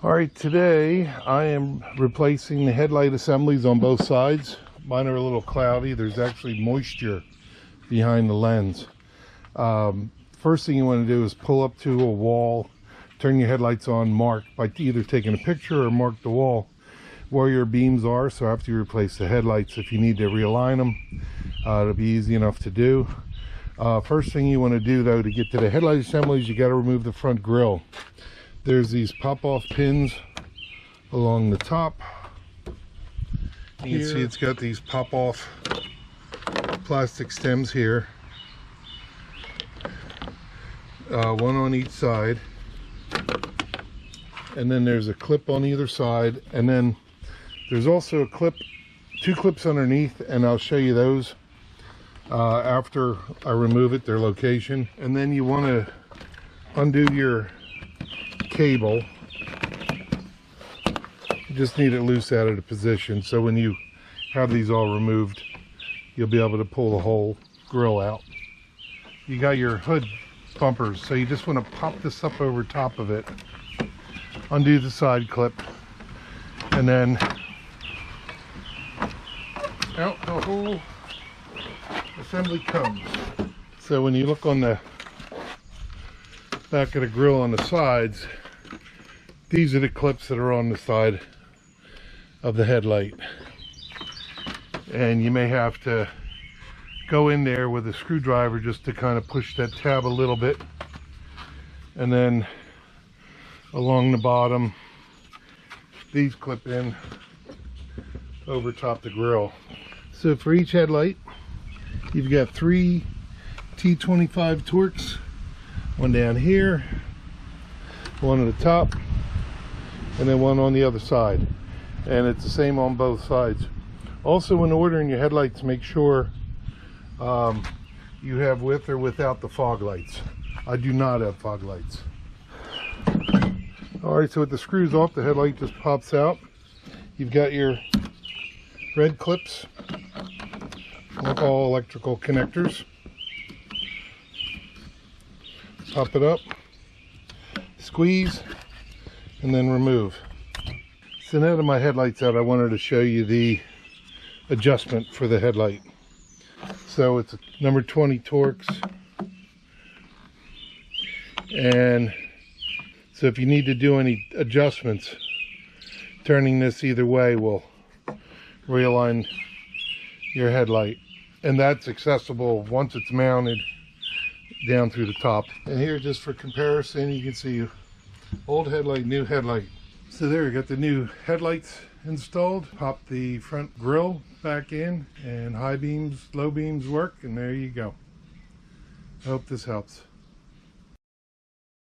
All right, today I am replacing the headlight assemblies on both sides. Mine are a little cloudy. There's actually moisture behind the lens. First thing you want to do is pull up to a wall, turn your headlights on, mark by either taking a picture or mark the wall where your beams are. So after you replace the headlights, if you need to realign them, it'll be easy enough to do. First thing you want to do though to get to the headlight assemblies, you got to remove the front grille. There's these pop-off pins along the top. You can see it's got these pop-off plastic stems here. One on each side. And then there's a clip on either side. And then there's also a clip, two clips underneath, and I'll show you those after I remove it, their location. And then you want to undo your cable. You just need it loose out of the position, so when you have these all removed, you'll be able to pull the whole grill out. You got your hood bumpers, so you just want to pop this up over top of it, undo the side clip, and then out the whole assembly comes. So when you look on the back of the grill on the sides, these are the clips that are on the side of the headlight, and you may have to go in there with a screwdriver just to kind of push that tab a little bit, and then along the bottom these clip in over top the grill. So for each headlight you've got 3 T25 Torx, one down here, one at the top, and then one on the other side, and it's the same on both sides. Also, when ordering your headlights, make sure you have with or without the fog lights. I do not have fog lights. All right, so with the screws off, the headlight just pops out. You've got your red clips, like all electrical connectors. Pop it up, squeeze, and then remove. So now that my headlight's out, I wanted to show you the adjustment for the headlight. So it's a number 20 Torx, and so if you need to do any adjustments, turning this either way will realign your headlight, and that's accessible once it's mounted down through the top. And here, just for comparison, you can see old headlight, new headlight. So there, you got the new headlights installed. Pop the front grille back in, and high beams, low beams work, and there you go. I hope this helps.